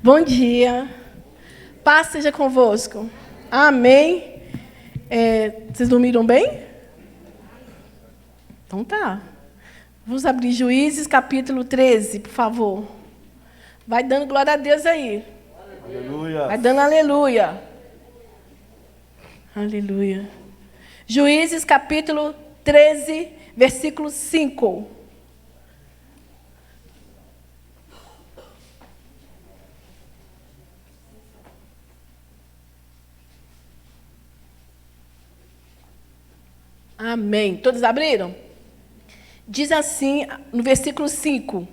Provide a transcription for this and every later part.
Bom dia. Paz seja convosco. Amém. Vocês dormiram bem? Então tá. Vamos abrir Juízes, capítulo 13, por favor. Vai dando glória a Deus aí. Aleluia. Vai dando aleluia. Aleluia. Juízes, capítulo 13, versículo 5. Amém. Todos abriram? Diz assim, no versículo 5.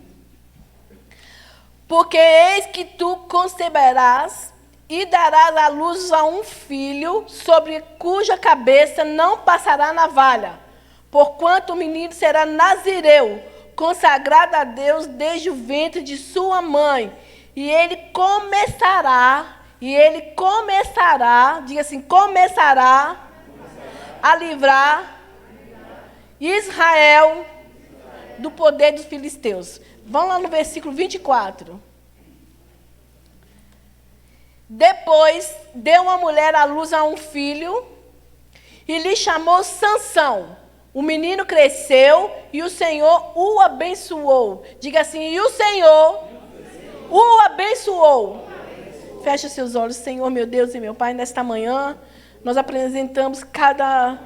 Porque eis que tu conceberás e darás à luz a um filho, sobre cuja cabeça não passará navalha, porquanto o menino será nazireu, consagrado a Deus desde o ventre de sua mãe, e ele começará, diga assim, começará a livrar Israel do poder dos filisteus. Vamos lá no versículo 24. Depois deu uma mulher à luz a um filho e lhe chamou Sansão. O menino cresceu e o Senhor o abençoou. Diga assim, e o Senhor o abençoou. Feche seus olhos, Senhor, meu Deus e meu Pai, nesta manhã nós apresentamos cada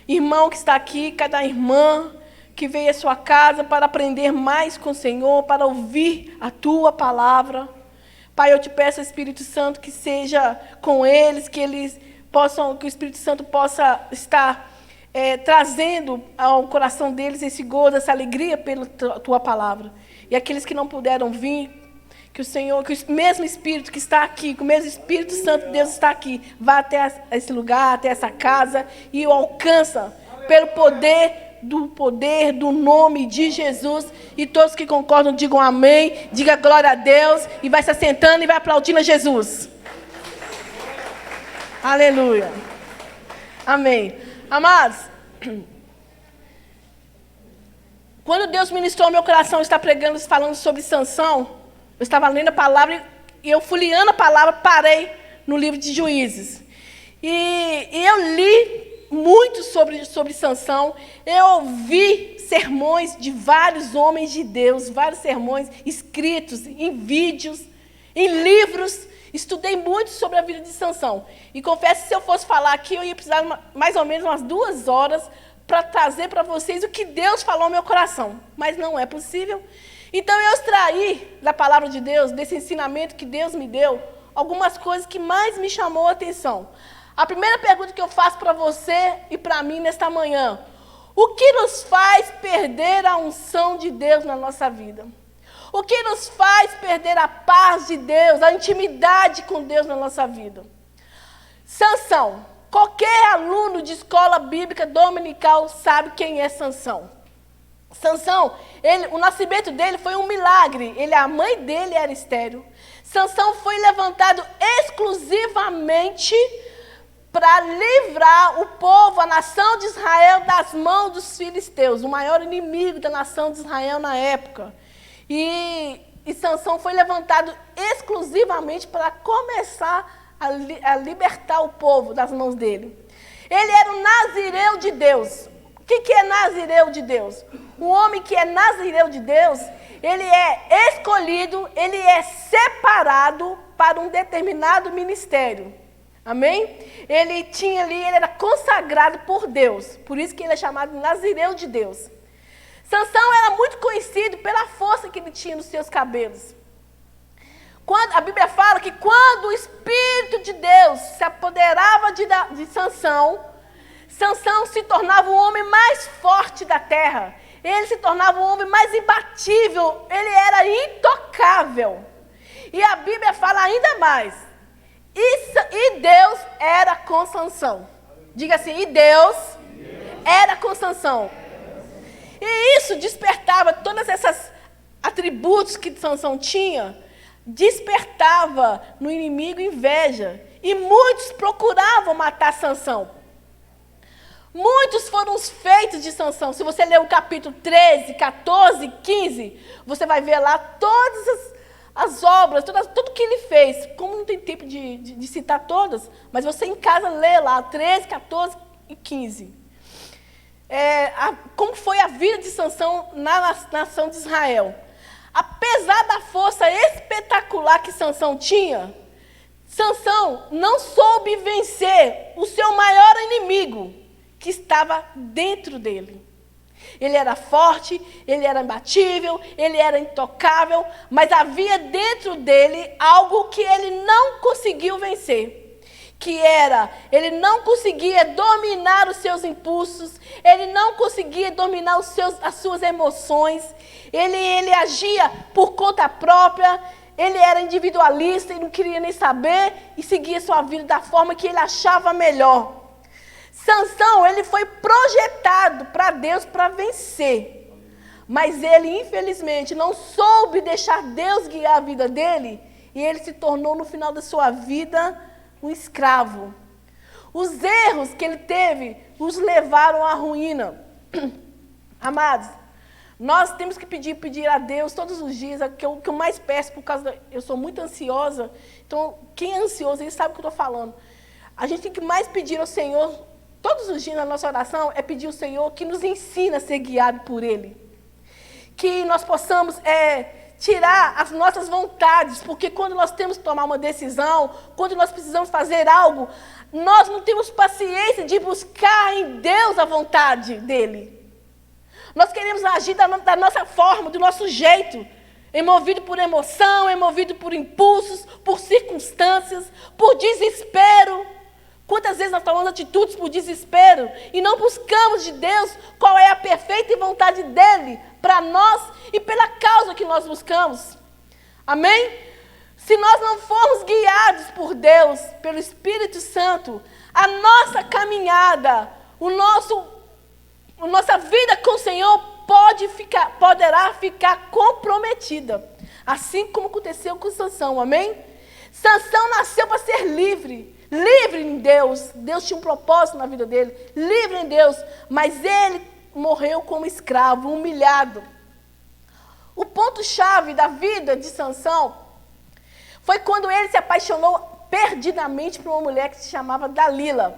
irmão que está aqui, cada irmã que veio à sua casa para aprender mais com o Senhor, para ouvir a Tua palavra. Pai, eu te peço, Espírito Santo, que seja com eles, que o Espírito Santo possa estar trazendo ao coração deles esse gozo, essa alegria pela Tua palavra. E aqueles que não puderam vir, que o Senhor, que o mesmo Espírito que está aqui, que o mesmo Espírito Santo de Deus está aqui, vá até esse lugar, até essa casa e o alcança pelo poder do nome de Jesus. E todos que concordam digam amém, diga glória a Deus e vai se assentando e vai aplaudindo a Jesus. Aleluia. Amém. Amados, quando Deus ministrou meu coração, está pregando, falando sobre Sansão, eu estava lendo a palavra e eu folheando a palavra, parei no livro de Juízes. E eu li muito sobre Sansão. Eu ouvi sermões de vários homens de Deus, vários sermões escritos em vídeos, em livros. Estudei muito sobre a vida de Sansão. E confesso que se eu fosse falar aqui, eu ia precisar mais ou menos umas 2 horas para trazer para vocês o que Deus falou ao meu coração. Mas não é possível. Então, eu extraí da palavra de Deus, desse ensinamento que Deus me deu, algumas coisas que mais me chamou a atenção. A primeira pergunta que eu faço para você e para mim nesta manhã: o que nos faz perder a unção de Deus na nossa vida? O que nos faz perder a paz de Deus, a intimidade com Deus na nossa vida? Sansão. Qualquer aluno de escola bíblica dominical sabe quem é Sansão. Sansão, o nascimento dele foi um milagre. A mãe dele era estéril. Sansão foi levantado exclusivamente para livrar o povo, a nação de Israel, das mãos dos filisteus, o maior inimigo da nação de Israel na época. E Sansão foi levantado exclusivamente para começar a libertar o povo das mãos dele. Ele era o nazireu de Deus. O que é nazireu de Deus? Um homem que é nazireu de Deus, ele é escolhido, ele é separado para um determinado ministério. Amém? Ele era consagrado por Deus. Por isso que ele é chamado de nazireu de Deus. Sansão era muito conhecido pela força que ele tinha nos seus cabelos. A Bíblia fala que quando o Espírito de Deus se apoderava de Sansão, Sansão se tornava o homem mais forte da terra. Ele se tornava o homem mais imbatível. Ele era intocável. E a Bíblia fala ainda mais. E Deus era com Sansão. Diga assim, e Deus era com Sansão. E isso despertava todas essas atributos que Sansão tinha, despertava no inimigo inveja. E muitos procuravam matar Sansão. Muitos foram os feitos de Sansão. Se você ler o capítulo 13, 14, 15, você vai ver lá todas as obras, tudo que ele fez. Como não tem tempo de citar todas, mas você em casa lê lá, 13, 14 e 15. Como foi a vida de Sansão na nação de Israel. Apesar da força espetacular que Sansão tinha, Sansão não soube vencer o seu maior inimigo, que estava dentro dele. Ele era forte, ele era imbatível, ele era intocável, mas havia dentro dele algo que ele não conseguiu vencer. Que era, ele não conseguia dominar os seus impulsos, ele não conseguia dominar as suas emoções, ele agia por conta própria, ele era individualista e não queria nem saber e seguia sua vida da forma que ele achava melhor. Sansão, ele foi projetado para Deus para vencer, mas ele infelizmente não soube deixar Deus guiar a vida dele e ele se tornou no final da sua vida um escravo. Os erros que ele teve os levaram à ruína. Amados, nós temos que pedir a Deus todos os dias, que eu mais peço, eu sou muito ansiosa, então quem é ansioso, ele sabe o que eu estou falando. A gente tem que mais pedir ao Senhor, todos os dias na nossa oração, é pedir ao Senhor que nos ensine a ser guiado por Ele. Que nós possamos tirar as nossas vontades, porque quando nós temos que tomar uma decisão, quando nós precisamos fazer algo, nós não temos paciência de buscar em Deus a vontade dEle. Nós queremos agir da nossa forma, do nosso jeito, movido por emoção, movido por impulsos, por circunstâncias, por desespero. Quantas vezes nós tomamos atitudes por desespero e não buscamos de Deus qual é a perfeita vontade dEle para nós e pela causa que nós buscamos. Amém? Se nós não formos guiados por Deus, pelo Espírito Santo, a nossa caminhada, a nossa vida com o Senhor poderá ficar comprometida. Assim como aconteceu com Sansão, amém? Sansão nasceu para ser livre. Livre em Deus. Deus tinha um propósito na vida dele. Livre em Deus. Mas ele morreu como escravo, humilhado. O ponto-chave da vida de Sansão foi quando ele se apaixonou perdidamente por uma mulher que se chamava Dalila.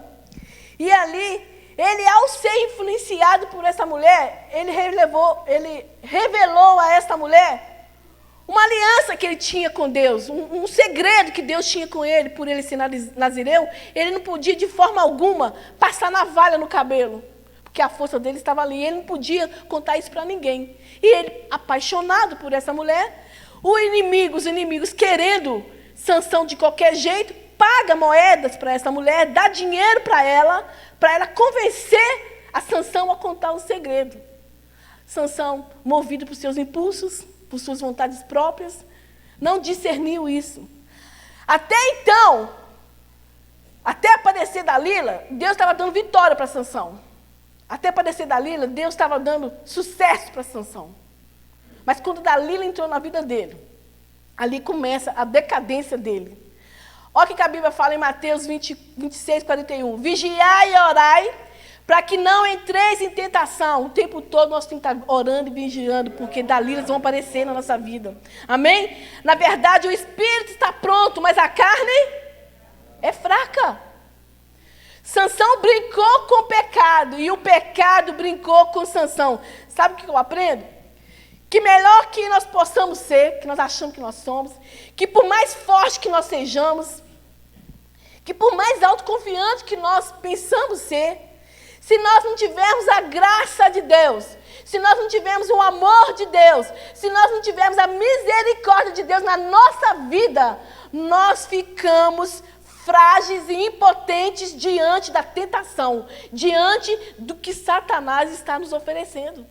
E ali, ele, ao ser influenciado por essa mulher, ele revelou a essa mulher uma aliança que ele tinha com Deus, um segredo que Deus tinha com ele, por ele ser nazireu. Ele não podia de forma alguma passar navalha no cabelo, porque a força dele estava ali, ele não podia contar isso para ninguém. E ele, apaixonado por essa mulher, os inimigos querendo Sansão de qualquer jeito, paga moedas para essa mulher, dá dinheiro para ela convencer a Sansão a contar o segredo. Sansão, movido por seus impulsos, por suas vontades próprias, não discerniu isso. Até então, até aparecer Dalila, Deus estava dando vitória para Sansão. Até aparecer Dalila, Deus estava dando sucesso para Sansão. Mas quando Dalila entrou na vida dele, ali começa a decadência dele. Olha o que a Bíblia fala em Mateus 26, 41. Vigiai e orai, para que não entreis em tentação. O tempo todo nós temos que estar orando e vigiando, porque Dalilas vão aparecer na nossa vida. Amém? Na verdade, o espírito está pronto, mas a carne é fraca. Sansão brincou com o pecado, e o pecado brincou com Sansão. Sabe o que eu aprendo? Que melhor que nós possamos ser, que nós achamos que nós somos, que por mais forte que nós sejamos, que por mais autoconfiante que nós pensamos ser, se nós não tivermos a graça de Deus, se nós não tivermos o amor de Deus, se nós não tivermos a misericórdia de Deus na nossa vida, nós ficamos frágeis e impotentes diante da tentação, diante do que Satanás está nos oferecendo.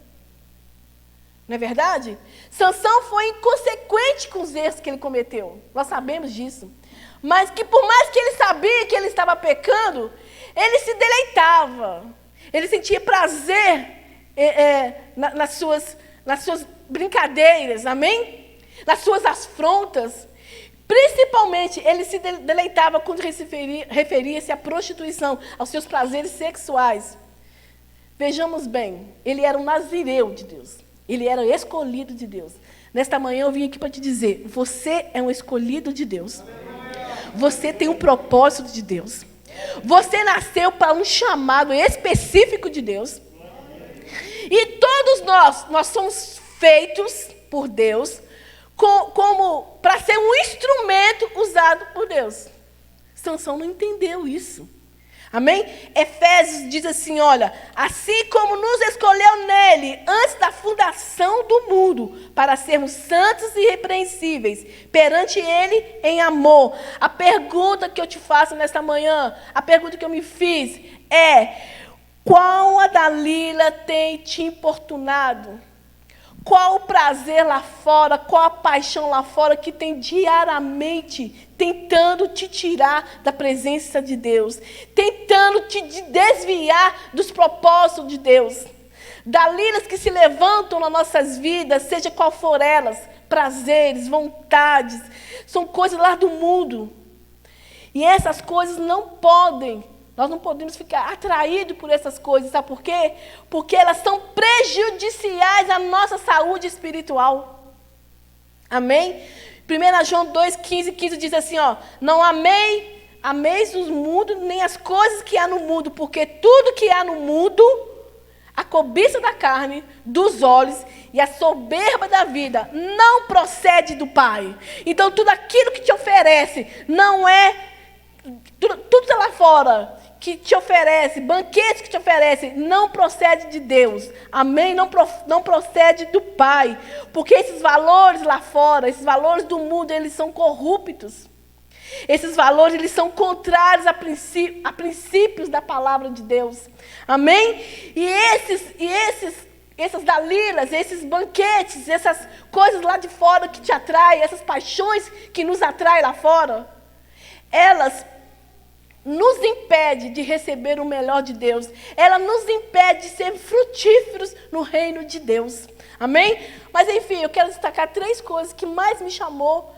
Não é verdade? Sansão foi inconsequente com os erros que ele cometeu. Nós sabemos disso. Mas que por mais que ele sabia que ele estava pecando, ele se deleitava. Ele sentia prazer nas suas brincadeiras, amém? Nas suas afrontas. Principalmente, ele se deleitava quando referia-se à prostituição, aos seus prazeres sexuais. Vejamos bem, ele era um nazireu de Deus. Ele era escolhido de Deus. Nesta manhã eu vim aqui para te dizer, você é um escolhido de Deus. Você tem um propósito de Deus. Você nasceu para um chamado específico de Deus. E todos nós somos feitos por Deus como para ser um instrumento usado por Deus. Sansão não entendeu isso. Amém? Efésios diz assim, olha, assim como nos escolheu nele, antes da fundação do mundo, para sermos santos e irrepreensíveis, perante ele em amor. A pergunta que eu te faço nesta manhã, a pergunta que eu me fiz é, qual a Dalila tem te importunado? Qual o prazer lá fora, qual a paixão lá fora que tem diariamente tentando te tirar da presença de Deus, tentando te desviar dos propósitos de Deus. Dalilas que se levantam nas nossas vidas, seja qual for elas, prazeres, vontades, são coisas lá do mundo. E essas coisas nós não podemos ficar atraídos por essas coisas, sabe por quê? Porque elas são prejudiciais à nossa saúde espiritual. Amém? 1 João 2,15 diz assim, ó, não ameis o mundo, nem as coisas que há no mundo, porque tudo que há no mundo, a cobiça da carne, dos olhos e a soberba da vida, não procede do Pai. Então, tudo aquilo que te oferece, não é, tudo lá fora, que te oferece, banquetes que te oferece, não procede de Deus. Amém? Não procede do Pai. Porque esses valores lá fora, esses valores do mundo, eles são corruptos. Esses valores, eles são contrários a princípios da palavra de Deus. Amém? E essas dalilas, esses banquetes, essas coisas lá de fora que te atraem, essas paixões que nos atraem lá fora, elas nos impede de receber o melhor de Deus. Ela nos impede de ser frutíferos no reino de Deus. Amém? Mas, enfim, eu quero destacar 3 coisas que mais me chamou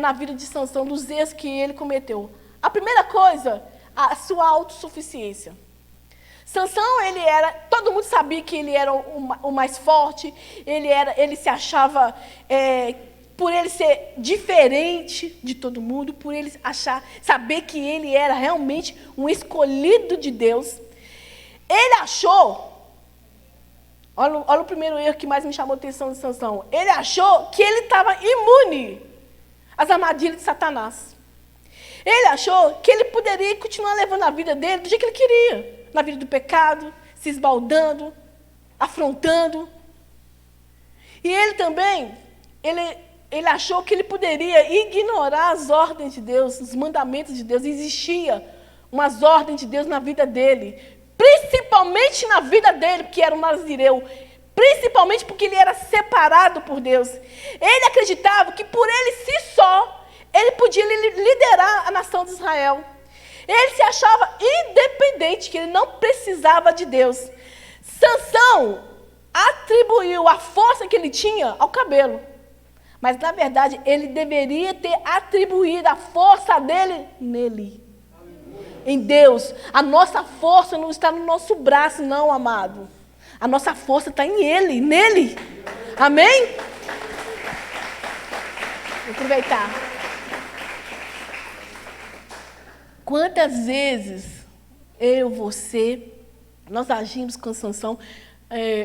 na vida de Sansão, dos erros que ele cometeu. A primeira coisa, a sua autossuficiência. Sansão, todo mundo sabia que ele era o mais forte, ele se achava... por ele ser diferente de todo mundo, por ele saber que ele era realmente um escolhido de Deus, ele achou, olha o primeiro erro que mais me chamou a atenção de Sansão, ele achou que ele estava imune às armadilhas de Satanás. Ele achou que ele poderia continuar levando a vida dele do jeito que ele queria, na vida do pecado, se esbaldando, afrontando. E ele também, ele achou que ele poderia ignorar as ordens de Deus, os mandamentos de Deus. Existia umas ordens de Deus na vida dele, principalmente na vida dele, porque era um nazireu, principalmente porque ele era separado por Deus. Ele acreditava que por ele si só, ele podia liderar a nação de Israel. Ele se achava independente, que ele não precisava de Deus. Sansão atribuiu a força que ele tinha ao cabelo. Mas, na verdade, ele deveria ter atribuído a força dele nele. Em Deus. A nossa força não está no nosso braço, não, amado. A nossa força está em Ele, nele. Amém? Vou aproveitar. Quantas vezes nós agimos com Sansão?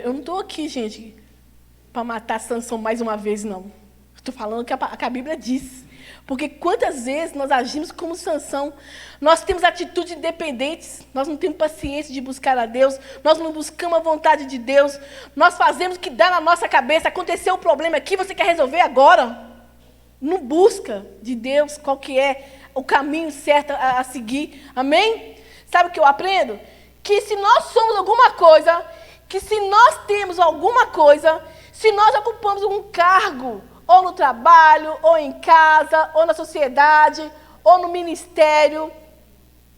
Eu não estou aqui, gente, para matar Sansão mais uma vez, não. Estou falando o que a Bíblia diz. Porque quantas vezes nós agimos como Sansão, nós temos atitudes independentes, nós não temos paciência de buscar a Deus, nós não buscamos a vontade de Deus, nós fazemos o que dá na nossa cabeça, aconteceu um problema aqui, você quer resolver agora? Não busca de Deus qual que é o caminho certo a seguir, amém? Sabe o que eu aprendo? Que se nós somos alguma coisa, que se nós temos alguma coisa, se nós ocupamos um cargo, ou no trabalho, ou em casa, ou na sociedade, ou no ministério,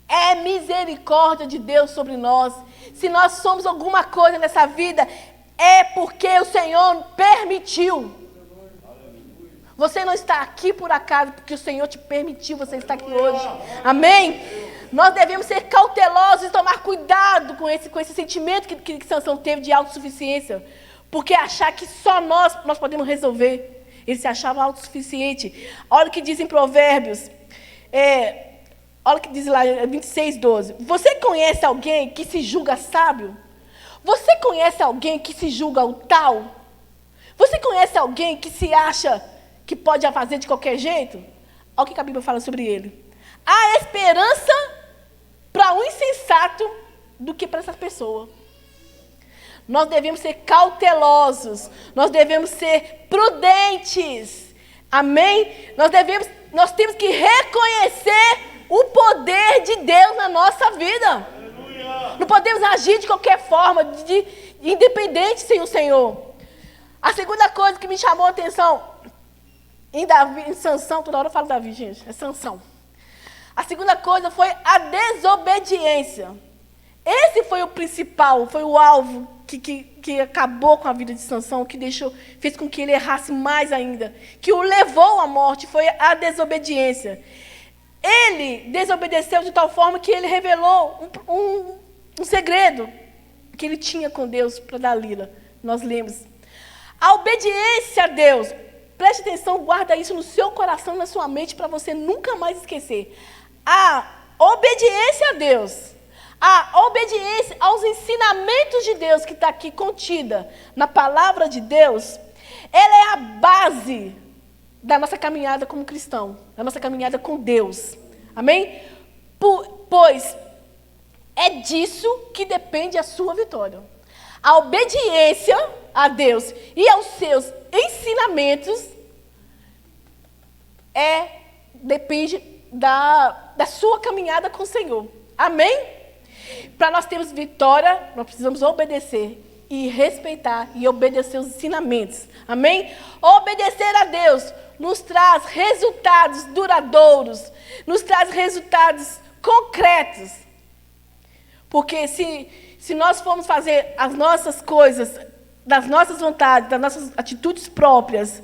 é misericórdia de Deus sobre nós. Se nós somos alguma coisa nessa vida, é porque o Senhor permitiu. Você não está aqui por acaso, porque o Senhor te permitiu você estar aqui hoje. Amém? Nós devemos ser cautelosos e tomar cuidado com esse sentimento que Sansão teve de autossuficiência. Porque achar que só nós podemos resolver. Ele se achava autossuficiente. Olha o que diz em Provérbios. Olha o que diz lá, 26:12. Você conhece alguém que se julga sábio? Você conhece alguém que se julga o tal? Você conhece alguém que se acha que pode fazer de qualquer jeito? Olha o que a Bíblia fala sobre ele. Há esperança para um insensato do que para essa pessoa. Nós devemos ser cautelosos. Nós devemos ser prudentes. Amém? Nós temos que reconhecer o poder de Deus na nossa vida. Aleluia. Não podemos agir de qualquer forma, independente sem o Senhor. A segunda coisa que me chamou a atenção em Sansão, toda hora eu falo Davi, gente, é Sansão. A segunda coisa foi a desobediência. Esse foi o principal, foi o alvo que acabou com a vida de Sansão, que fez com que ele errasse mais ainda, que o levou à morte, foi a desobediência. Ele desobedeceu de tal forma que ele revelou um segredo que ele tinha com Deus para Dalila. Nós lemos. A obediência a Deus, preste atenção, guarda isso no seu coração, na sua mente, para você nunca mais esquecer. A obediência a Deus, a obediência aos ensinamentos de Deus que está aqui contida na palavra de Deus, ela é a base da nossa caminhada como cristão, da nossa caminhada com Deus. Amém? Pois é disso que depende a sua vitória. A obediência a Deus e aos seus ensinamentos depende da sua caminhada com o Senhor. Amém? Para nós termos vitória, nós precisamos obedecer e respeitar e obedecer os ensinamentos. Amém? Obedecer a Deus nos traz resultados duradouros, nos traz resultados concretos. Porque se nós formos fazer as nossas coisas, das nossas vontades, das nossas atitudes próprias,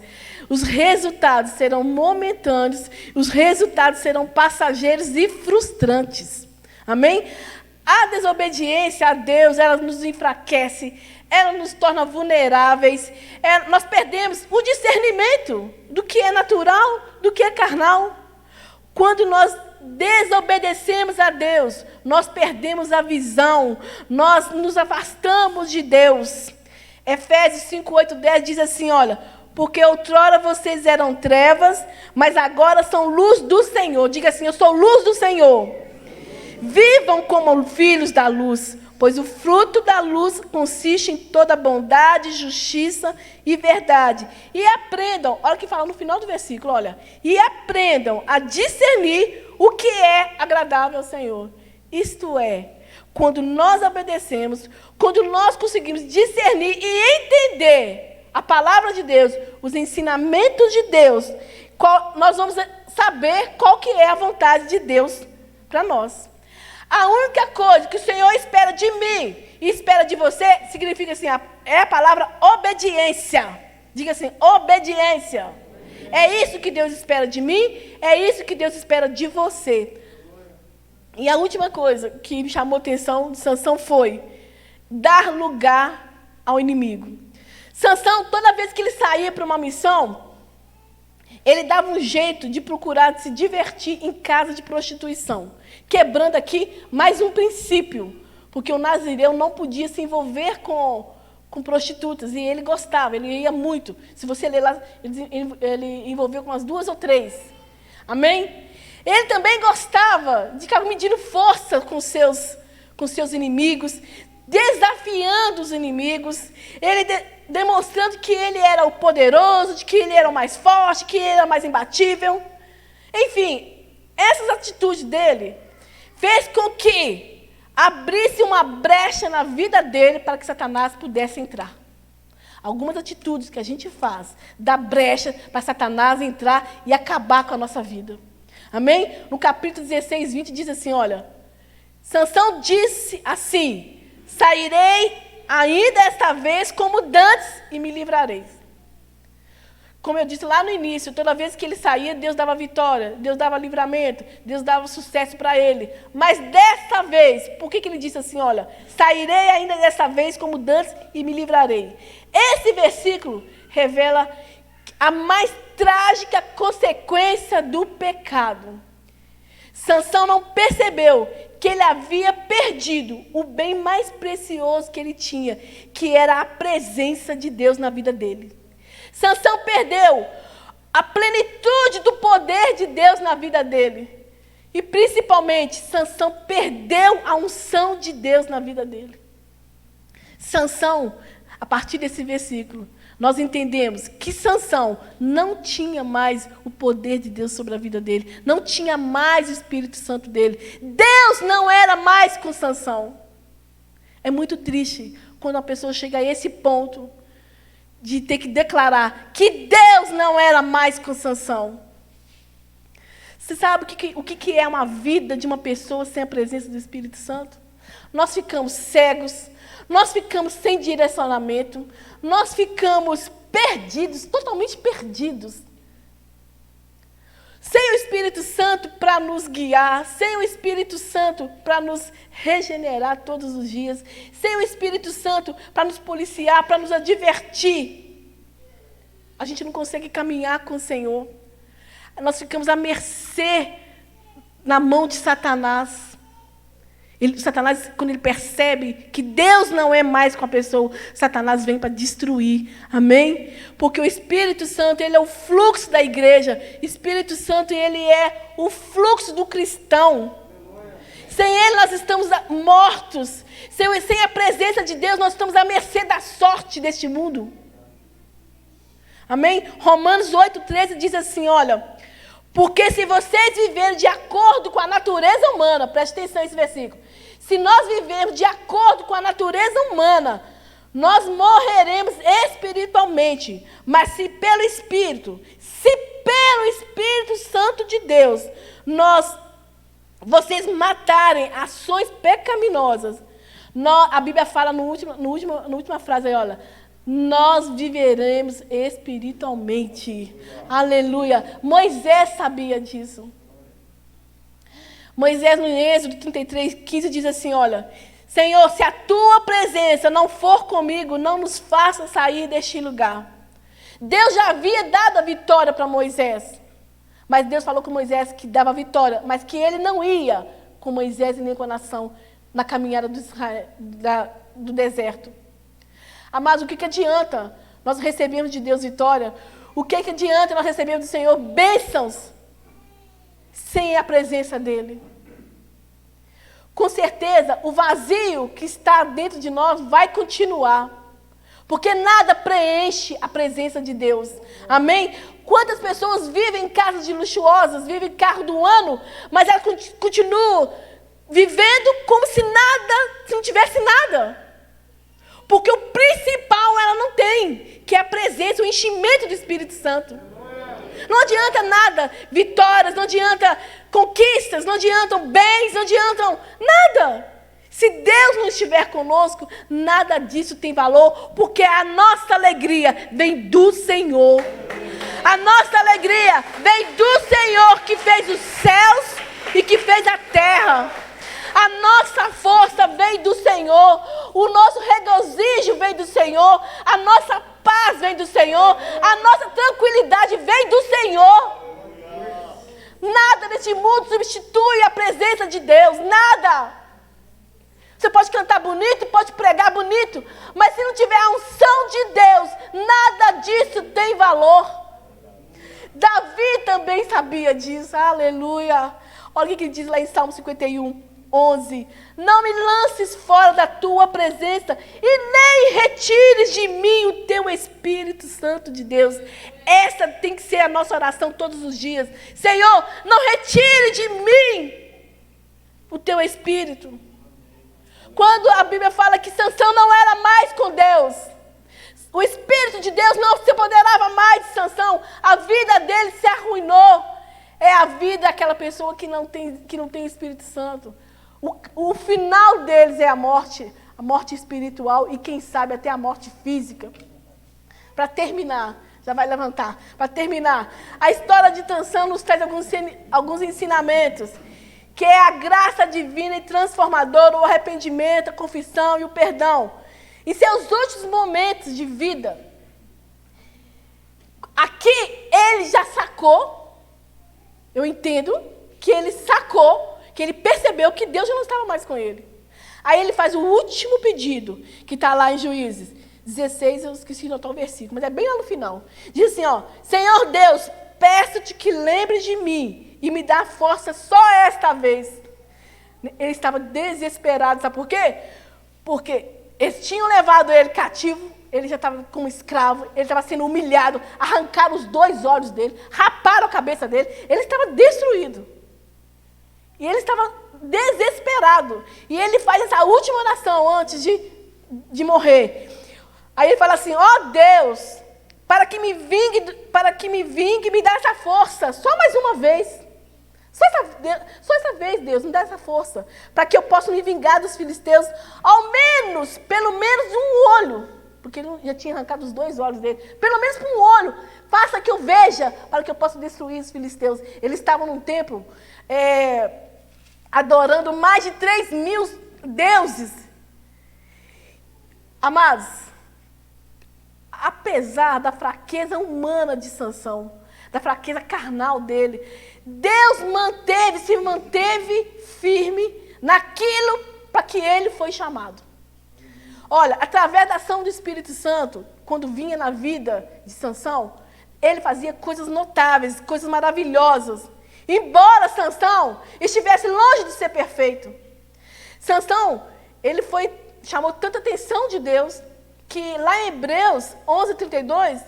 os resultados serão momentâneos, os resultados serão passageiros e frustrantes. Amém? A desobediência a Deus, ela nos enfraquece, ela nos torna vulneráveis, nós perdemos o discernimento do que é natural, do que é carnal. Quando nós desobedecemos a Deus, nós perdemos a visão, nós nos afastamos de Deus. Efésios 5:8-10 diz assim, olha, porque outrora vocês eram trevas, mas agora são luz do Senhor. Diga assim, eu sou luz do Senhor. Vivam como filhos da luz, pois o fruto da luz consiste em toda bondade, justiça e verdade. E aprendam, olha o que fala no final do versículo, olha, e aprendam a discernir o que é agradável ao Senhor. Isto é, quando nós obedecemos, quando nós conseguimos discernir e entender a palavra de Deus, os ensinamentos de Deus, nós vamos saber qual que é a vontade de Deus para nós. A única coisa que o Senhor espera de mim e espera de você, significa assim, é a palavra obediência. Diga assim, obediência. É isso que Deus espera de mim, é isso que Deus espera de você. E a última coisa que me chamou a atenção de Sansão foi dar lugar ao inimigo. Sansão, toda vez que ele saía para uma missão, ele dava um jeito de procurar se divertir em casa de prostituição. Quebrando aqui mais um princípio, porque o nazireu não podia se envolver com prostitutas, e ele gostava, ele ia muito. Se você ler lá, ele envolveu com umas 2 ou 3. Amém? Ele também gostava de ficar medindo força com seus inimigos, desafiando os inimigos, ele demonstrando que ele era o poderoso, de que ele era o mais forte, que ele era mais imbatível. Enfim, essas atitudes dele fez com que abrisse uma brecha na vida dele para que Satanás pudesse entrar. Algumas atitudes que a gente faz dá brecha para Satanás entrar e acabar com a nossa vida. Amém? No capítulo 16:20 diz assim, olha, Sansão disse assim, sairei ainda esta vez como dantes e me livrarei. Como eu disse lá no início, toda vez que ele saía, Deus dava vitória, Deus dava livramento, Deus dava sucesso para ele. Mas dessa vez, por que ele disse assim, olha, sairei ainda dessa vez como dantes e me livrarei? Esse versículo revela a mais trágica consequência do pecado. Sansão não percebeu que ele havia perdido o bem mais precioso que ele tinha, que era a presença de Deus na vida dele. Sansão perdeu a plenitude do poder de Deus na vida dele. E principalmente, Sansão perdeu a unção de Deus na vida dele. Sansão, a partir desse versículo, nós entendemos que Sansão não tinha mais o poder de Deus sobre a vida dele, não tinha mais o Espírito Santo dele. Deus não era mais com Sansão. É muito triste quando a pessoa chega a esse ponto de ter que declarar que Deus não era mais com Sansão. Você sabe o que é uma vida de uma pessoa sem a presença do Espírito Santo? Nós ficamos cegos, nós ficamos sem direcionamento, nós ficamos perdidos, totalmente perdidos. Sem o Espírito Santo para nos guiar, sem o Espírito Santo para nos regenerar todos os dias, sem o Espírito Santo para nos policiar, para nos advertir, a gente não consegue caminhar com o Senhor. Nós ficamos à mercê na mão de Satanás. Satanás, quando ele percebe que Deus não é mais com a pessoa, Satanás vem para destruir. Amém? Porque o Espírito Santo, ele é o fluxo da igreja. O Espírito Santo, ele é o fluxo do cristão. Sem ele, nós estamos mortos. Sem a presença de Deus, nós estamos à mercê da sorte deste mundo. Amém? Romanos 8,13 diz assim, olha... Porque se vocês viverem de acordo com a natureza humana, preste atenção nesse versículo, se nós vivermos de acordo com a natureza humana, nós morreremos espiritualmente. Mas se pelo Espírito Santo de Deus, vocês matarem ações pecaminosas, a Bíblia fala na última frase aí, olha, nós viveremos espiritualmente. Aleluia. Moisés sabia disso. Moisés, no Êxodo 33:15, diz assim, olha, Senhor, se a tua presença não for comigo, não nos faça sair deste lugar. Deus já havia dado a vitória para Moisés. Mas Deus falou com Moisés que dava a vitória, mas que ele não ia com Moisés e nem com a nação na caminhada do deserto. Amados, o que adianta nós recebemos de Deus vitória? O que adianta nós recebemos do Senhor bênçãos sem a presença dEle? Com certeza, o vazio que está dentro de nós vai continuar. Porque nada preenche a presença de Deus. Amém? Quantas pessoas vivem em casas de luxuosas, vivem em carro do ano, mas elas continuam vivendo como se não tivesse nada. Porque o principal ela não tem, que é a presença, o enchimento do Espírito Santo. Não adianta nada, vitórias, não adianta conquistas, não adiantam bens, não adiantam nada. Se Deus não estiver conosco, nada disso tem valor, porque a nossa alegria vem do Senhor. A nossa alegria vem do Senhor que fez os céus e que fez a terra. A nossa força vem do Senhor, o nosso regozijo vem do Senhor, a nossa paz vem do Senhor, a nossa tranquilidade vem do Senhor. Nada neste mundo substitui a presença de Deus, nada. Você pode cantar bonito, pode pregar bonito, mas se não tiver a unção de Deus, nada disso tem valor. Davi também sabia disso, aleluia. Olha o que ele diz lá em Salmo 51. 11. Não me lances fora da tua presença e nem retires de mim o teu Espírito Santo de Deus. Essa tem que ser a nossa oração todos os dias. Senhor, não retire de mim o teu Espírito. Quando a Bíblia fala que Sansão não era mais com Deus, o Espírito de Deus não se apoderava mais de Sansão, a vida dele se arruinou. É a vida daquela pessoa que não tem Espírito Santo. O final deles é a morte espiritual e, quem sabe, até a morte física. Para terminar, Já vai levantar. Para terminar. A história de Sansão nos traz alguns ensinamentos. Que é a graça divina e transformadora, o arrependimento, a confissão e o perdão. Em seus últimos momentos de vida, aqui ele já sacou, eu entendo, que ele sacou, que ele percebeu que Deus já não estava mais com ele. Aí ele faz o último pedido, que está lá em Juízes 16, eu esqueci de notar o versículo, mas é bem lá no final. Diz assim, ó, Senhor Deus, peço-te que lembre de mim e me dá força só esta vez. Ele estava desesperado, sabe por quê? Porque eles tinham levado ele cativo, ele já estava como escravo, ele estava sendo humilhado, arrancaram os 2 olhos dele, raparam a cabeça dele, ele estava destruído. E ele estava desesperado. E ele faz essa última oração antes de morrer. Aí ele fala assim, ó Deus, para que me vingue, me dá essa força, só mais uma vez. Só essa vez, Deus, me dá essa força, para que eu possa me vingar dos filisteus, pelo menos um olho, porque ele já tinha arrancado os 2 olhos dele, pelo menos um olho, faça que eu veja, para que eu possa destruir os filisteus. Eles estavam num templo, adorando mais de 3.000 deuses. Amados, apesar da fraqueza humana de Sansão, da fraqueza carnal dele, Deus se manteve firme naquilo para que ele foi chamado. Olha, através da ação do Espírito Santo, quando vinha na vida de Sansão, ele fazia coisas notáveis, coisas maravilhosas. Embora Sansão estivesse longe de ser perfeito. Sansão, chamou tanta atenção de Deus, que lá em Hebreus 11:32,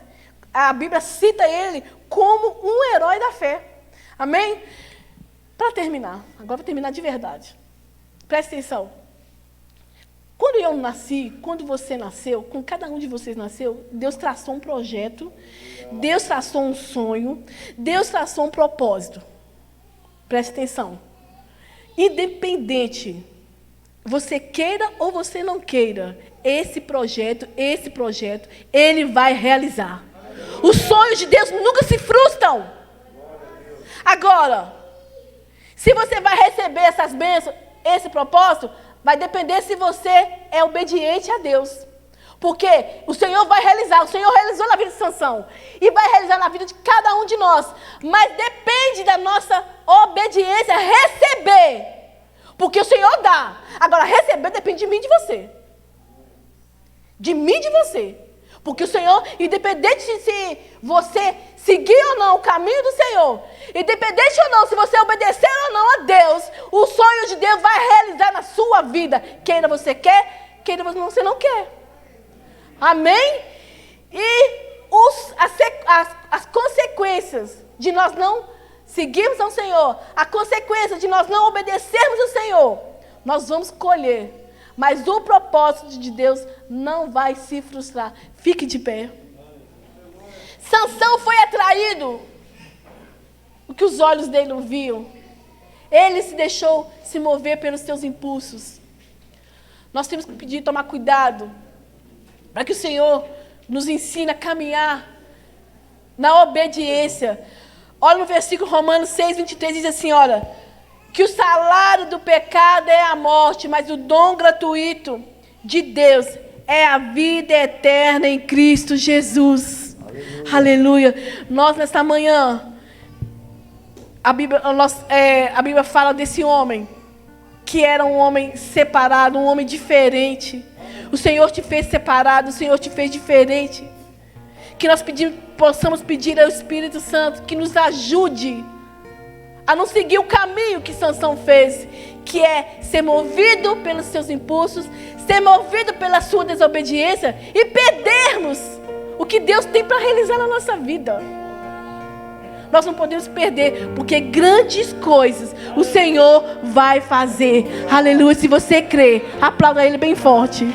a Bíblia cita ele como um herói da fé. Amém? Para terminar, agora vou terminar de verdade. Presta atenção. Quando eu nasci, quando você nasceu, quando cada um de vocês nasceu, Deus traçou um projeto, Deus traçou um sonho, Deus traçou um propósito. Presta atenção. Independente, você queira ou você não queira, esse projeto, ele vai realizar. Os sonhos de Deus nunca se frustram. Agora, se você vai receber essas bênçãos, esse propósito, vai depender se você é obediente a Deus. Porque o Senhor vai realizar, o Senhor realizou na vida de Sansão e vai realizar na vida de cada um de nós. Mas depende da nossa obediência receber. Porque o Senhor dá. Agora, receber depende de mim e de você. De mim e de você. Porque o Senhor, independente se você seguir ou não o caminho do Senhor, independente ou não, se você obedecer ou não a Deus, o sonho de Deus vai realizar na sua vida. Queira você quer, queira você não quer. Amém? E as consequências de nós não seguirmos ao Senhor, a consequência de nós não obedecermos ao Senhor, nós vamos colher. Mas o propósito de Deus não vai se frustrar. Fique de pé. Sansão foi atraído. O que os olhos dele não viam. Ele se deixou se mover pelos seus impulsos. Nós temos que pedir, tomar cuidado, para que o Senhor nos ensine a caminhar na obediência. Olha no versículo Romanos 6:23, diz assim, olha, que o salário do pecado é a morte, mas o dom gratuito de Deus é a vida eterna em Cristo Jesus. Aleluia. Nós, nesta manhã, a Bíblia fala desse homem, que era um homem separado, um homem diferente. O Senhor te fez separado, o Senhor te fez diferente. Que nós possamos pedir ao Espírito Santo que nos ajude a não seguir o caminho que Sansão fez, que é ser movido pelos seus impulsos, ser movido pela sua desobediência e perdermos o que Deus tem para realizar na nossa vida. Nós não podemos perder, porque grandes coisas o Senhor vai fazer. Aleluia. Se você crê, aplauda Ele bem forte.